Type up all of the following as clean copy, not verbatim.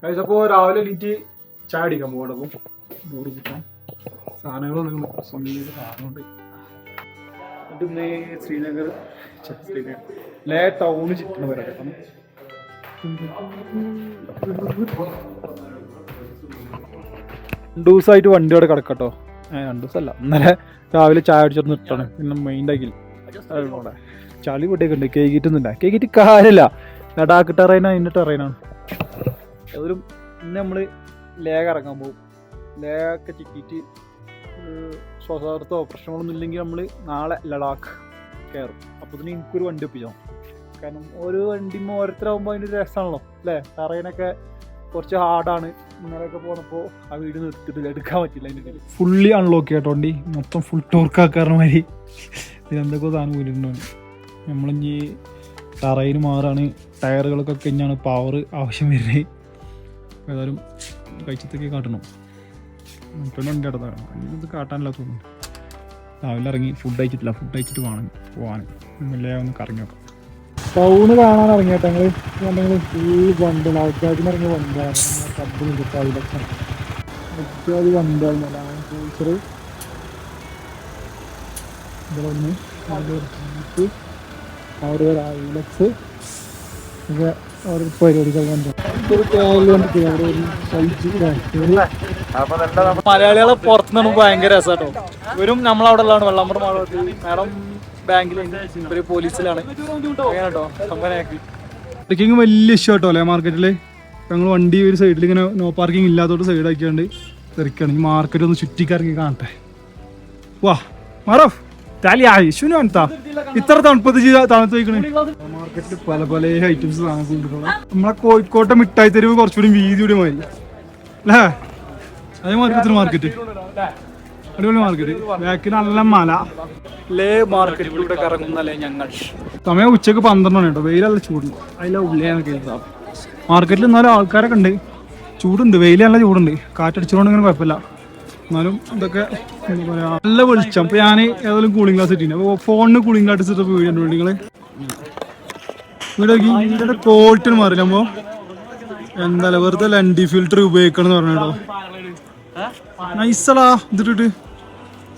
കഴിച്ചപ്പോൾ രാവിലെ എണീറ്റ് ചായ അടിക്കാൻ പോകണം. അപ്പം ഡോറ് കിട്ടാൻ സാധനങ്ങളൊന്നും സാധനമുണ്ട്. എന്നിട്ട് ഇന്ന് ശ്രീനഗർ ലേ ടൗണ് ചുറ്റുന്ന വരാം. 2 ദിവസമായിട്ട് വണ്ടി അവിടെ കിടക്കട്ടോ. 2 ദിവസമല്ല, ഇന്നലെ രാവിലെ ചായ അടിച്ചിട്ട് നിർത്തണം. പിന്നെ മെയിൻഡാക്കില്ല ചളി പൊട്ടിയൊക്കെ ഉണ്ട്. കേക്കിട്ടൊന്നുമില്ല. കേക്കിട്ട് കാര്യമില്ല. ലഡാക്ക് ടെറൈന അതിൻ്റെ ടെറൈനാണ്. ഏതൊരു ഇന്ന് നമ്മൾ ലേഖ ഇറങ്ങാൻ പോകും. ലേഖൊക്കെ ചിക്കിയിട്ട് ശ്വാസതോ പ്രശ്നങ്ങളൊന്നും ഇല്ലെങ്കിൽ നമ്മൾ നാളെ ലഡാക്ക് കയറും. അപ്പോൾ തന്നെ എനിക്കൊരു വണ്ടി ഒപ്പിച്ചോ. കാരണം ഓരോ വണ്ടിയും ഓരോരുത്തരാകുമ്പോൾ അതിൻ്റെ രസമാണല്ലോ അല്ലേ. ടെറൈനൊക്കെ കുറച്ച് ഹാർഡാണ്. ഇന്നലെയൊക്കെ പോന്നപ്പോൾ ആ വീട് നിർത്തിയിട്ട് എടുക്കാൻ പറ്റില്ല. അതിൻ്റെ ഫുള്ളി അൺലോക്ക് ചെയ്യട്ടോ വണ്ടി. മൊത്തം ഫുൾ ടോർക്കാക്കാറുടെ മാതിരി ഇതിനെന്തൊക്കെ സാധനം പോയിട്ടുണ്ടോ. നമ്മളിഞ്ഞി ടെറൈന് മാറാണ്. ടയറുകൾക്കൊക്കെ കഴിഞ്ഞാണ് പവർ ആവശ്യം വരുന്നത്. ഏതായാലും കഴിച്ചത്തൊക്കെ കാട്ടണം. മറ്റൊന്നും വണ്ടി അടുത്താണ്. ഇത് കാട്ടാനല്ല തോന്നുന്നു. രാവിലെ ഇറങ്ങി ഫുഡ് കഴിച്ചിട്ടില്ല. ഫുഡ് കഴിച്ചിട്ട് വേണം പോകാൻ. എല്ലാം ഒന്ന് കറങ്ങി നോക്കാം. ടൗണ് കാണാൻ ഇറങ്ങിയിട്ട് ഞങ്ങൾ ഫുൾ വണ്ടിയാണ്. ആൾക്കാർക്ക് ഇറങ്ങിയ വണ്ടിയാണ്. അത്യാവശ്യം വണ്ടിയാണ്. ചോദിച്ചത് ഇവിടെ ഒന്ന് അവിടെ ഐലക്സ് ഒക്കെ ഓരോ പരിപാടികൾ മലയാളികളെ പുറത്തുനിന്ന് ഭയങ്കര രസമാട്ടോ. ഇവരും നമ്മളവിടെ ഉള്ളതാണ്. വെള്ളാമ്പറ മാഡം ബാങ്കിൽ ഒരു പോലീസിലാണ്. കേട്ടോ പാർക്കിങ് വലിയ ഇഷ്യൂ കേട്ടോ അല്ലേ മാർക്കറ്റിൽ. ഞങ്ങൾ വണ്ടി ഒരു സൈഡിൽ ഇങ്ങനെ നോ പാർക്കിംഗ് ഇല്ലാത്തോട്ട് സൈഡ് ആക്കിയാണ്ട് തിരക്കാണ്. ഈ മാർക്കറ്റ് ഒന്ന് ചുറ്റിക്കറങ്ങി കാണട്ടെ. വാ മാറോ ഇത്ര തണുപ്പത്ത് തണുത്ത് വയ്ക്കണേ. മാർക്കറ്റിൽ പല പല ഐറ്റംസ് സാധനം കൊണ്ടിട്ടുള്ള നമ്മളെ കോഴിക്കോട്ടെ മിഠായി തെരുവ് കുറച്ചുകൂടി വീതിയുടെ മാതിരി അല്ലേ. അതേ മാർക്കറ്റിന് മാർക്കറ്റ് അടിപൊളി മാർക്കറ്റ്. ബാക്കിൽ നല്ല മല. ലേ മാർക്കറ്റിലൂടെ കറങ്ങുന്നല്ലേ ഞങ്ങൾ. സമയം ഉച്ചക്ക് 12 മണി കേട്ടോ. വെയിലല്ല ചൂടുണ്ട്. അതിലെ ഉള്ളിയാന്നൊക്കെ മാർക്കറ്റിൽ എന്നാലും ആൾക്കാരൊക്കെ ഉണ്ട്. ചൂടുണ്ട്. വെയിൽ നല്ല ചൂടുണ്ട്. കാറ്റടിച്ചുകൊണ്ട് ഇങ്ങനെ കുഴപ്പമില്ല. എന്നാലും ഇതൊക്കെ എന്താ പറയാ നല്ല വെളിച്ചം. അപ്പൊ ഞാൻ ഏതായാലും കൂളിംഗ് ഗ്ലാസ് ഇട്ടിട്ടുണ്ട്. അപ്പോൾ ഫോണിന് കൂളിംഗ് ഗ്ലാസ് ഇട്ടിട്ട് വീടുണ്ട്. നിങ്ങള് ഇതിന്റെ ക്വാളിറ്റി ഒന്നും മാറില്ല. അപ്പോ എന്താ വെറുതെ ലൻഡി ഫിൽറ്റർ ഉപയോഗിക്കണം എന്ന് പറഞ്ഞോ. നൈസലാ ഇതിട്ടിട്ട്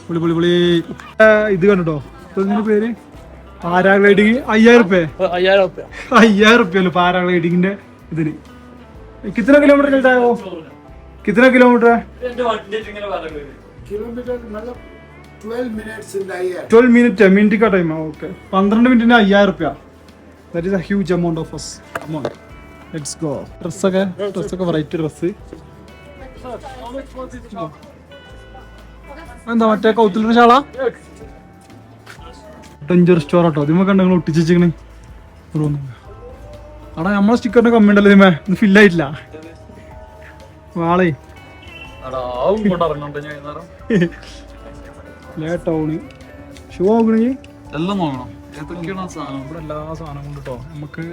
പൊളി പൊളി പൊളി. ഇത് കണ്ടോ ഇതിന്റെ പേര് പാരാഗ്ലൈഡിങ്. 5000 റുപ്യല്ലോ പാരാഗ്ലൈഡിങ്ങിന്റെ ഇതിന്. കിतना किलोमीटर चलता है वो? कितना किलोमीटर है? 12 मिनट है. मिनट का टाइम है. ओके 12 मिनट 5000 रुपया. That is a huge amount of us. Come on, let's go. Dress ഒക്കെ വെറൈറ്റി ഡ്രസ്. എന്താ മറ്റേ കൗത്തിലിന്റെ ശാള ഡേഞ്ചർ സ്റ്റോർ കേട്ടോ. ഇതിമ കണ്ട നിങ്ങൾ ഒട്ടിച്ചിങ്ങനെ ആടാ. നമ്മളെ സ്റ്റിക്കറിന്റെ കമ്മി ഉണ്ടല്ലോ ഇതിമേ. ഇത് ഫില്ലായിട്ടില്ല. വാളേ ടൗണ് ഷൂ നോക്കണെങ്കിൽ എല്ലാം നോക്കണം. ഇവിടെ എല്ലാ സാധനവും ഉണ്ട് കേട്ടോ. നമുക്ക്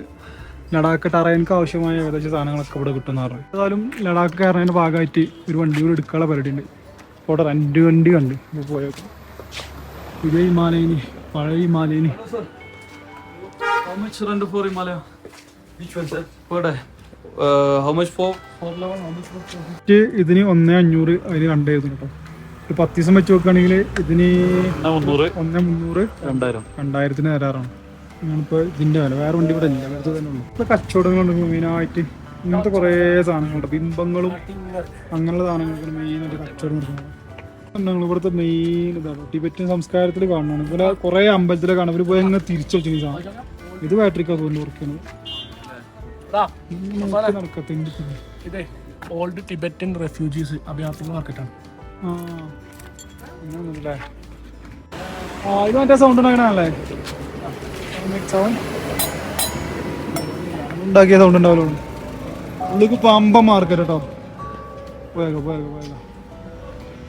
ലഡാക്ക് ടെറൈനക്ക് ആവശ്യമായ ഏകദേശം സാധനങ്ങളൊക്കെ ഇവിടെ കിട്ടുന്ന പറഞ്ഞു. ഏതായാലും ലഡാക്ക് കയറുന്നതിന്റെ ഭാഗമായിട്ട് ഒരു വണ്ടി കൂടെ എടുക്കാനുള്ള പരിപാടി ഉണ്ട്. ഇവിടെ റെന്റ് വണ്ടി കണ്ട് പോയേക്കും. പുതിയ ഹിമാലയന് പഴയ ഹിമാലയന് ഇതിന് 1500 അതിന് കണ്ടായിരുന്നു കേട്ടോ. ഒരു 10 ദിവസം വെച്ച് നോക്കുകയാണെങ്കിൽ ഇതിന് 1300 2000 തരാറാണ്. ഞാനിപ്പോൾ ഇതിൻ്റെ വില. വേറെ വണ്ടി ഇവിടെ ഇല്ല. അങ്ങനത്തെ തന്നെ ഉള്ളൂ. ഇപ്പോൾ കച്ചവടങ്ങളുണ്ട് മെയിനായിട്ട്. ഇങ്ങനത്തെ കുറേ സാധനങ്ങളുണ്ട്. ബിംബങ്ങളും അങ്ങനെയുള്ള സാധനങ്ങൾക്ക് മെയിനായിട്ട് കച്ചവടം നടക്കുന്നത്. ഇവിടുത്തെ മെയിൻ ഇതാണ് ടിബറ്റൻ സംസ്കാരത്തിൽ കാണുന്നതാണ്. ഇവിടെ കുറേ അമ്പലത്തിലെ കാണാം. ഇവർ പോയി അങ്ങനെ തിരിച്ചു വെച്ചു സാധനം. ഇത് ബാറ്ററിക്ക് അതുകൊണ്ട് വർക്കാണ്. ഓൾഡ് ടിബറ്റൻ റെഫ്യൂജീസ് അഭയാർത്ഥികൾ മാർക്കറ്റാണ്. ഇത് മറ്റേ സൗണ്ട് ഉണ്ടാക്കണല്ലേ. ഉണ്ടാക്കിയ സൗണ്ട് ഉണ്ടാവല്ലോ. ഉള്ളിക്ക് പമ്പ മാർക്കറ്റ് കേട്ടോ. പോയേക്കാം.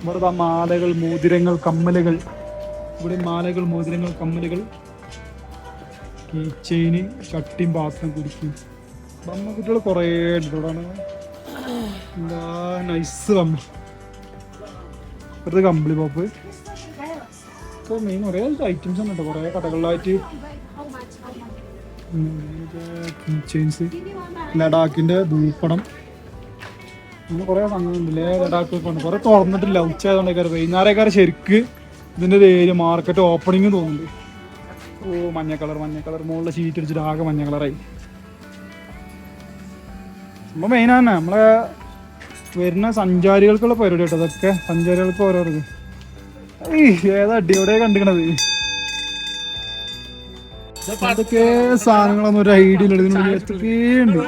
ഇവിടെ മാലകൾ, മോതിരങ്ങൾ, കമ്മലുകൾ. ഇവിടെ മാലകൾ, മോതിരങ്ങൾ, കമ്മലുകൾ, കീ ചെയിന്, ചട്ടിയും പാത്രം, കുടിക്കും. ബമ്മ കുട്ടികൾ കുറേ ഉണ്ട് ഇവിടെ. എന്താ നൈസ് ബമ്മ. ഇവിടുത്തെ കമ്പിളി പോപ്പ്. ഇപ്പോൾ മെയിൻ കുറേ ഐറ്റംസ് ഉണ്ട് കേട്ടോ. കുറേ കടകളിലായിട്ട് കീ ചെയിൻസ്, ലഡാക്കിൻ്റെ ഭൂപടം, അങ്ങനെ കുറേ സംഘങ്ങളുണ്ടല്ലേ ലഡാക്ക് കൊണ്ട് കുറേ തുറന്നിട്ടില്ല ഉച്ച ആയതുകൊണ്ടേക്കാറ് വൈകുന്നേരക്കാരെ ശരിക്ക് ഇതിൻ്റെ ഒരു ഏരിയ മാർക്കറ്റ് ഓപ്പണിങ് തോന്നുന്നുണ്ട്. ഓ മഞ്ഞ കളർ മുകളിലെ ഷീറ്റ് അടിച്ചിട്ട് ആകെ മഞ്ഞ കളറായി. നമ്മൾ മെയിനാണ് നമ്മളെ വരുന്ന സഞ്ചാരികൾക്കുള്ള പരിപാടി കേട്ടോ അതൊക്കെ. സഞ്ചാരികൾക്ക് ഓരോ ഏതാ അടിയോടെ കണ്ടിക്കണത്. അതൊക്കെ സാധനങ്ങളൊന്നും ഒരു ഐഡിയ ഇല്ല. ഇതിനുള്ളിൽ എത്രയുണ്ട്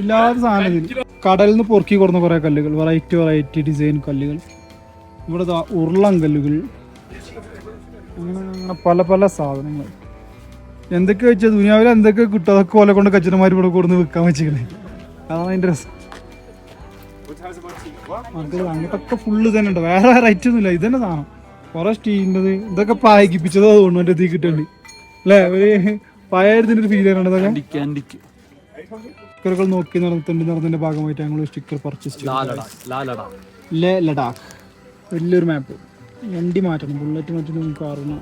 ഇല്ലാത്ത സാധനം. ഇതിൽ കടലിൽ നിന്ന് പൊറുക്കി കൊടുക്കുന്ന കുറേ കല്ലുകൾ, വെറൈറ്റി ഡിസൈൻ കല്ലുകൾ. ഇവിടെ ഉരുളൻ കല്ലുകൾ, അങ്ങനെ പല സാധനങ്ങൾ. എന്തൊക്കെ വെച്ചാൽ ദുനിയാവിൽ എന്തൊക്കെ കിട്ടും അതൊക്കെ പോലെ കൊണ്ട് കച്ചന്മാർ ഇവിടെ കൊടുന്ന് വിൽക്കാൻ വെച്ചിരിക്കണേ. അതാണ് അതിൻ്റെ രസം. മക്കൾ അങ്ങോട്ടൊക്കെ ഫുള്ള് തന്നെ ഉണ്ട്, വേറെ വെറൈറ്റി ഒന്നുമില്ല. ഇതന്നെ സാധനം കുറേ സ്റ്റീലിൻ്റെത് ഇതൊക്കെ പായിപ്പിച്ചത് അതുകൊണ്ട് എൻ്റെ എത്തി കിട്ടുന്നുണ്ട് അല്ലേ. ഒരു പഴയതിൻ്റെ ഒരു ഫീൽ ആണ് ഇതൊക്കെ. സ്റ്റിക്കറുകൾ നോക്കി നടന്നതിൻ്റെ ഭാഗമായിട്ട് ഞങ്ങൾ സ്റ്റിക്കർ പർച്ചേസ് ചെയ്തു. ലേ ലഡാക്ക് വലിയൊരു മാപ്പ്. വണ്ടി മാറ്റണം, ബുള്ളറ്റ് മാറ്റണം, കാറിന്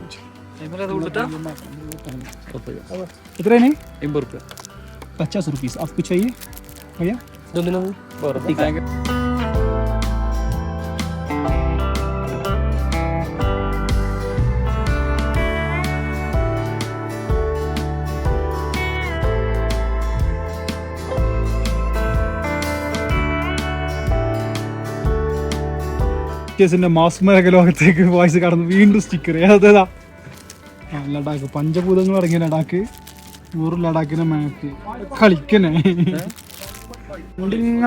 എത്രയാണ്? 50 रुपीस आपको चाहिए भैया? മാസ്മരക ലോകത്തേക്ക് വോയിസ് കടന്നു. വീണ്ടും സ്റ്റിക്കർ ഏതാ? ലഡാക്ക് പഞ്ചഭൂതങ്ങൾ ഇറങ്ങിയ ലഡാക്ക്. ലഡാക്കിന്റെ മാപ്പ് കളിക്കണേ.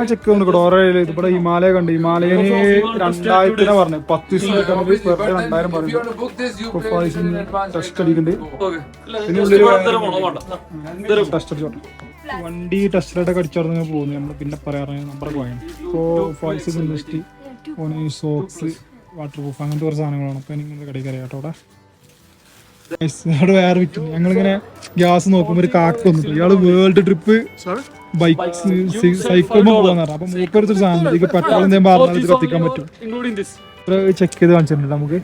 ചെക്ക് കൊണ്ട് ഓരോ ഇവിടെ ഹിമാലയ കണ്ട്. ഹിമാലയന് 2000 പറഞ്ഞു. 10 ദിവസം 2000 പറഞ്ഞു. ടെസ്റ്റ് അടിക്കുന്നുണ്ട്. പിന്നെ ഉള്ളിൽ ടെസ്റ്റ് അടിച്ചോട്ടെ. വണ്ടി ടെസ്റ്റിലായിട്ടൊക്കെ അടിച്ചോർന്ന് പോകുന്നു. നമ്മൾ പിന്നെ പറയാറ് നമ്പറൊക്കെ വാങ്ങി. ഇപ്പോൾ ഫോയ്സ് ഇൻഡസ്ട്രി ഓന് സോക്സ് വാട്ടർ പ്രൂഫ് അങ്ങനത്തെ കുറച്ച് സാധനങ്ങളാണ്. അപ്പോൾ എനിക്ക് കടയിൽ കറിയാം കേട്ടോ. അവിടെ വേറെ വിറ്റു. ഞങ്ങളിങ്ങനെ ഗ്യാസ് നോക്കുമ്പോൾ ഒരു കാക്ക വന്നിട്ട് ഇയാള് വേൾഡ് ട്രിപ്പ് ബൈക്ക് സൈക്കിളിൽ പോകാൻ പറഞ്ഞു. അപ്പൊ മൂപ്പരത്തൊരു സാധനം ഇത് പെട്രോൾ എന്തെങ്കിലും പറഞ്ഞാൽ ഇത് കത്തിക്കാൻ പറ്റും. ചെക്ക് ചെയ്ത് കാണിച്ചിട്ടുണ്ട് നമുക്ക്.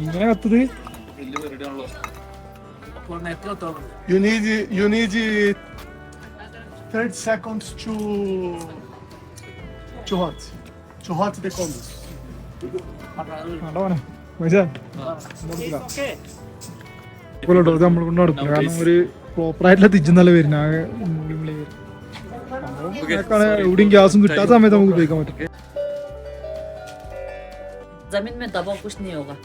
ഇങ്ങനെ കത്തത് You need 30 seconds to hot. To hot the combos. നമ്മൾ കൊണ്ട് നടക്കില്ല. കാരണം ഒരു പ്രോപ്പറായിട്ടുള്ള തിരിച്ചെന്നല്ല വരുന്ന എവിടെയും ഗ്യാസും കിട്ടാത്ത സമയത്ത് നമുക്ക് ഉപയോഗിക്കാൻ പറ്റും. जमीन में दबाव कुछ नहीं होगा.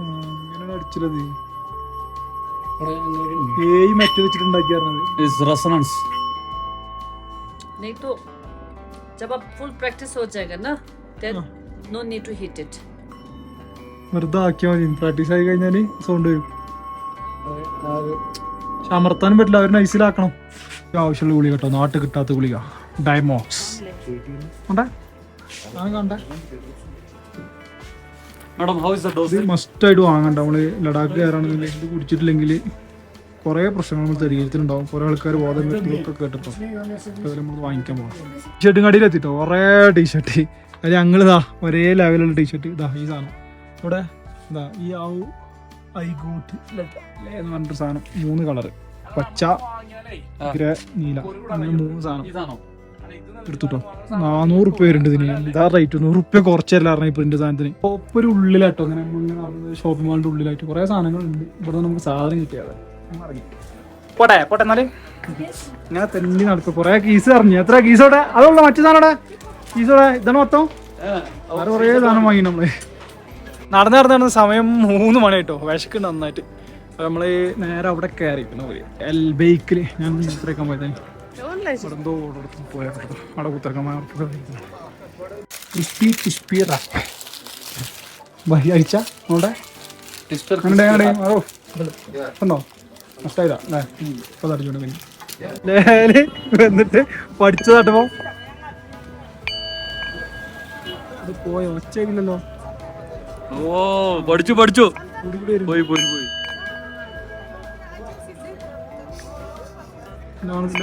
ഇങ്ങനെയാണ് അടിച്ചത്. മെറ്റൽ വെച്ചിട്ടുണ്ടാക്കിയായിരുന്നത്. नहीं तो जब आप फुल प्रैक्टिस हो जाएगा ना, then no need to hit it. വെറുതെ ആക്കിയാൽ മതി. പ്രാക്ടീസ് ആയി കഴിഞ്ഞാൽ സൗണ്ട് വരും. അമർത്താനും പറ്റില്ല, അവർ നൈസിലാക്കണം. ആവശ്യമുള്ള ഗുളിക കേട്ടോ, നാട്ടിൽ കിട്ടാത്ത ഗുളിക ഡയമോക്സ് മസ്റ്റായിട്ട് വാങ്ങണ്ട. നമ്മള് ലഡാക്ക് കയറാണെന്നുണ്ടെങ്കിൽ ഇത് കുടിച്ചിട്ടില്ലെങ്കിൽ കുറെ പ്രശ്നങ്ങൾ നമ്മൾ ശരീരത്തിലുണ്ടാവും. കുറെ ആൾക്കാർ ബോധം ഒക്കെ കേട്ടിട്ടോ നമ്മൾ വാങ്ങിക്കാൻ പോകാം. ടീഷർട്ടും കടയിലെത്തിട്ടോ കുറേ ടീഷർട്ട്. അത് ഞങ്ങളിതാ ഒരേ ലെവലുള്ള ടീഷർട്ട് ഇതാ ഈ സാധനം ഇവിടെ ഇതാ ഈ ഐ ഗോട്ട് എന്ന് പറഞ്ഞിട്ടൊരു സാധനം. 3 കളറ് പച്ച ഗ്രേ നീല അങ്ങനെ 3 സാധനം എടുത്തുട്ടോ. 400 റുപ്യ വരുന്നുണ്ട് ഇതിന്. എന്താ റേറ്റ്? 100 റുപ്യ കുറച്ചല്ല പറഞ്ഞ ഈ പ്രിന്റ് സാധനത്തിന്. ഒരു ഉള്ളിലാട്ടോ അങ്ങനെ ഷോപ്പിംഗ് മാളിന്റെ ഉള്ളിലായിട്ട് കുറെ സാധനങ്ങളുണ്ട്. ഇവിടെ നമുക്ക് സാധനം കിട്ടിയാതെ പോട്ടെ എന്നാല് ഞാൻ തെന്നി നടക്കും. കുറെ കീസ് അറിഞ്ഞു. എത്ര കീസോടെ അതുള്ള മറ്റു സാധനം കീസോടെ ഇതാണ് മൊത്തം. വേറെ കുറേ സാധനം വാങ്ങി നമ്മള്. നടന്ന് സമയം 3 മണി കേട്ടോ. വിശക്ക് നന്നായിട്ട്. അപ്പൊ നമ്മള് നേരെ അവിടെ കയറി എൽ ബേക്കില് ഞാൻ ഇത്രയൊക്കെ പോയത് എന്തോ പോയാ അവിടെ കുത്തിറക്കാൻ അയച്ച നോടെ കണ്ടോ നഷ്ടായതാ അല്ലേ? ഇപ്പൊ തടിച്ചോണ്ട് പിന്നെ എന്നിട്ട് പഠിച്ചതാട്ടപ്പോ അത് പോയ ഒച്ചയില്ലല്ലോ. പഠിച്ചു പോയി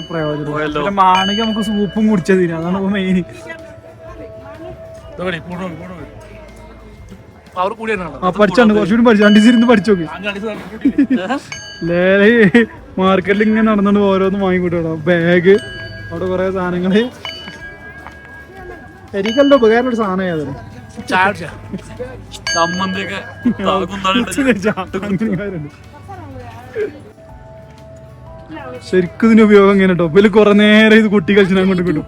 പ്രയോജനം മാണെങ്കിൽ നമുക്ക് സൂപ്പും കുടിച്ചതിന്. അതാണ് മെയിൻ. പവർ കൂടിയാണ് ആ പഠിച്ചാണ്ട് കുറച്ചുകൂടി പഠിച്ചു 2 ദിവസം ഇരുന്ന് പഠിച്ചു നോക്ക്. ലേല മാർക്കറ്റിൽ ഇങ്ങനെ നടന്നുകൊണ്ട് ഓരോന്നും വാങ്ങിക്കൂട്ടോ. ബാഗ്, അവിടെ കുറെ സാധനങ്ങള്. എനിക്കല്ല ഉപകാരം ഒരു സാധനം ഏതാണ് ശരിക്കും ഇതിന് ഉപയോഗം എങ്ങനെ കേട്ടോ. ഇതിൽ കുറെ നേരം ഇത് കുട്ടി കളിച്ചാൽ അങ്ങോട്ട് കിട്ടും.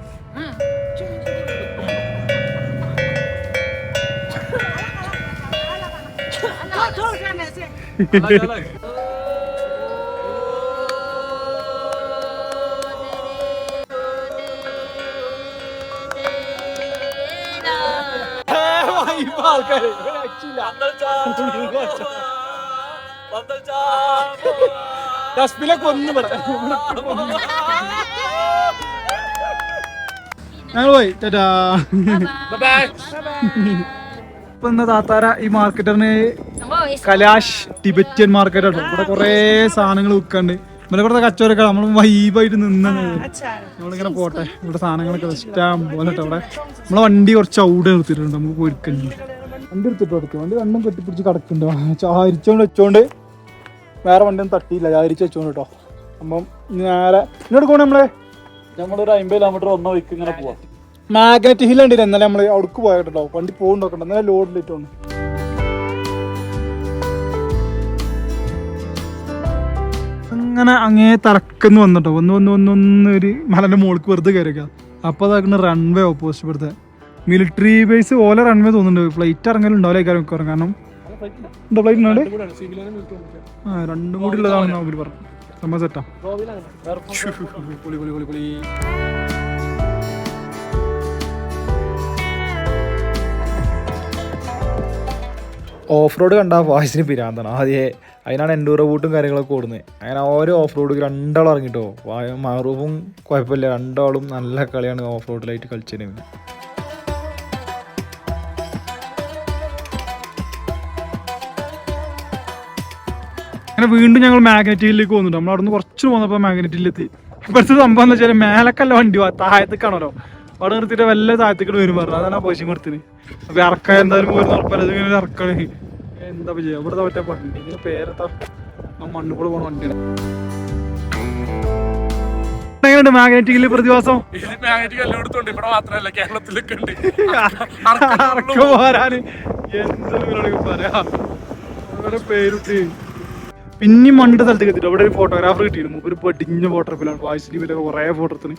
ഞങ്ങൾ പോയി ചേട്ടാ. ഇപ്പൊ ഇന്ന് താത്താര ഈ മാർക്കറ്റിന് കലാഷ് ടിബറ്റൻ മാർക്കറ്റ് ആട്ടോ. ഇവിടെ കൊറേ സാധനങ്ങൾ വിൽക്കാണ്ട്. ഇവിടെ ഇവിടുത്തെ കച്ചവടമൊക്കെ നമ്മൾ വൈബായിട്ട് നിന്നാണ്. നമ്മളിങ്ങനെ പോട്ടെ. ഇവിടെ സാധനങ്ങളൊക്കെ ഇഷ്ടം പോലെ കേട്ടോ. ഇവിടെ നമ്മളെ വണ്ടി കുറച്ച് ഔടെ നിർത്തിയിട്ടുണ്ട്. നമുക്ക് പൊരിക്കണ്ട് വണ്ടി എടുത്തിട്ട് കൊടുക്കും. വണ്ടി രണ്ടും കെട്ടിപ്പിടിച്ച് കിടക്കുന്നുണ്ടോ. ചാരിച്ചോണ്ട് വെച്ചോണ്ട് വേറെ വണ്ടി ഒന്നും തട്ടിയില്ല. ചാരിച്ച് വെച്ചോണ്ട് കേട്ടോ. അപ്പം നേരെ ഇങ്ങോട്ട് പോകണം. നമ്മളൊരു 50 കിലോമീറ്റർ ഒന്നോ വയ്ക്ക് ഇങ്ങനെ പോവാം. മാഗ്നറ്റ് ഹിൽ ഉണ്ടല്ലോ. ഇന്നലെ നമ്മൾ അവിടേക്ക് പോയിട്ടോ. വണ്ടി പോകുന്നുണ്ടോ. ഇന്നലെ ലോഡിലിട്ടോണ്ട് അങ്ങനെ അങ്ങേ തറക്കെന്ന് വന്നിട്ടോ. ഒന്ന് ഒരു മലന്റെ മുകൾക്ക് വെറുതെ കയറിക്കാം. അപ്പൊ അതാക്കുന്ന റൺവേ ഓപ്പോസിറ്റ് ഇവിടുത്തെ മിലിറ്ററി ബേസ് പോലെ റൺവേ തോന്നുന്നുണ്ട്. ഫ്ലൈറ്റ് ഇറങ്ങലുണ്ടാവില്ല മിക്കവാറും. കാരണം എന്താ ഫ്ലൈറ്റ് ഉണ്ടോ? രണ്ടും കൂടി ഉള്ളതാണെന്ന് അവർ പറഞ്ഞു. സംഭവം സെറ്റാ. പൊളി പൊളി പൊളി പൊളി. ഓഫ് റോഡ് കണ്ട വായിസിന് പിരാന്താണ് ആദ്യമേ. അതിനാണ് എൻഡൂറോ ബൂട്ടും കാര്യങ്ങളൊക്കെ ഓടുന്നത്. അങ്ങനെ ഓരോ ഓഫ് റോഡ് രണ്ടാളും ഇറങ്ങിട്ടോ. മാറൂഫും കുഴപ്പമില്ല. രണ്ടാളും നല്ല കളിയാണ് ഓഫ് റോഡിലായിട്ട് കളിച്ചത്. അങ്ങനെ വീണ്ടും ഞങ്ങൾ മാഗ്നറ്റ് ഹില്ലിലേക്ക് പോകുന്നുണ്ട്. നമ്മൾ അവിടെ നിന്ന് കുറച്ച് പോകുന്നപ്പോൾ മാഗ്നറ്റ് ഹില്ലെത്തി. ഇപ്പോഴത്തെ സംഭവം എന്ന് വെച്ചാൽ മേലക്കല്ല വണ്ടി താഴത്തേക്കാണല്ലോ. അവിടെ നിർത്തിയിട്ട് വല്ല താഴത്തേക്ക് വരും പറഞ്ഞു. അതാണ് പൈസ കൊടുത്തിന്. അപ്പൊ ഇറക്കാൻ എന്തായാലും പോയി ഉറപ്പല്ല. ഇതിങ്ങനെ ഇറക്കണേ എന്താ ചെയ്യാ. ഇവിടുത്തെ മറ്റേ വണ്ടി ഇതിന് പേരെത്താ മണ്ണുകൂടെ പോണ വണ്ടിയാണ്. എങ്ങനെയുണ്ട് മാഗ്നറ്റ് ഹില്ല് പ്രതിഭാസം? പോരാന് എന്തെങ്കിലും പറയാ. പേരുട്ടി പിന്നെയും മണ്ണിന്റെ സ്ഥലത്തേക്ക് എത്തിയിട്ട് അവിടെ ഒരു ഫോട്ടോഗ്രാഫർ കിട്ടിയിരുന്നു. ഒരു പടിഞ്ഞ ഫോട്ടോഗ്രാഫിലാണ്. വായിസ് ടിവിയിലൊക്കെ കുറേ ഫോട്ടോ എടുത്തിന്.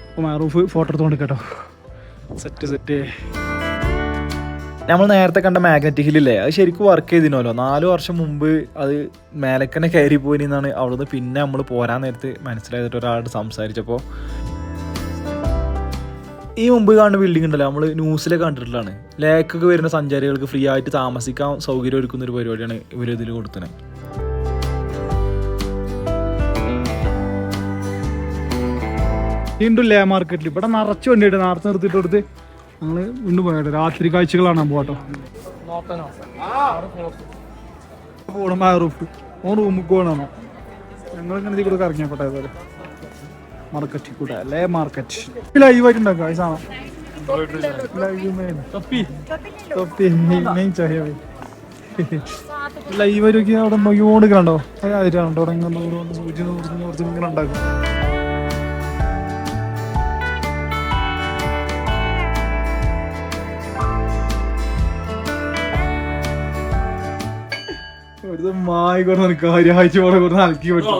അപ്പോൾ മാറൂഫ് ഫോട്ടോ എടുത്തോണ്ട് കേട്ടോ. സെറ്റ് നമ്മൾ നേരത്തെ കണ്ട മാഗ്നറ്റിക് ഹില്ലില്ലേ, അത് ശരിക്കും വർക്ക് ചെയ്തിനല്ലോ. 4 വർഷം മുമ്പ് അത് മേലക്കന്നെ കയറി പോയിന്നാണ് അവിടുന്ന് പിന്നെ നമ്മൾ പോരാൻ നേരത്ത് മനസ്സിലായിട്ട് ഒരാളോട് സംസാരിച്ചപ്പോൾ. ഈ മുമ്പ് കാണുന്ന ബിൽഡിംഗ് ഉണ്ടല്ലോ, നമ്മൾ ന്യൂസിലൊക്കെ കണ്ടിട്ടുള്ളതാണ്. ലേക്കൊക്കെ വരുന്ന സഞ്ചാരികൾക്ക് ഫ്രീ ആയിട്ട് താമസിക്കാൻ സൗകര്യം ഒരുക്കുന്ന ഒരു പരിപാടിയാണ് ഇവരിതിൽ കൊടുത്തത്. വീണ്ടും ലേ മാർക്കറ്റിൽ ഇവിടെ നിറച്ച് വണ്ടിയിട്ട് നേരത്തെ നിർത്തിയിട്ട് കൊടുത്ത് ഞങ്ങൾ വീണ്ടും പോയാട്ടോ. രാത്രി കാഴ്ചകളാണ് പോട്ടോ. പോകണം മാറൂഫ് റൂമിൽ പോകണോ. ഞങ്ങളിങ്ങനെ ഇതിൽ കൂടെ കറങ്ങിയപ്പോട്ടെ. അതുപോലെ മാർക്കറ്റിൽ കൂടെ ലേ മാർക്കറ്റ് ലൈവായിട്ടുണ്ടാക്കുക ഈ സാധനം. ലൈവായിട്ട് നോക്കി അവിടെ നോക്കിക്കൊണ്ട് കണ്ടോ. അതായിട്ടാണ് തുടങ്ങുന്ന സൂചി ഇങ്ങനെ ഉണ്ടാക്കും. ഒരു മായി കുറഞ്ഞ കാര്യാഴ്ച പോലെ കുറഞ്ഞ അലക്കി പറ്റും.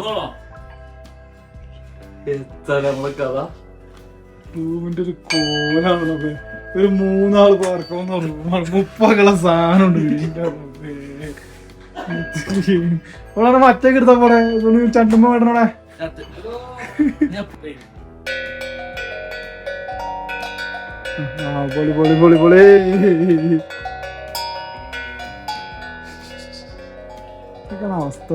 റൂമിന്റെ ഒരു കോലാണല്ലോ. ഒരു 3 ആള് പാർക്കാവുന്ന റൂമാണ്. 30 സാധനം ഉണ്ട്. വളരെ മറ്റൊക്കെ എടുത്താ പോടെ. ചണ്ടുമ്പോ വേണ്ടോടെ. പൊളി പൊളി പൊളി പൊളി. അവസ്ഥ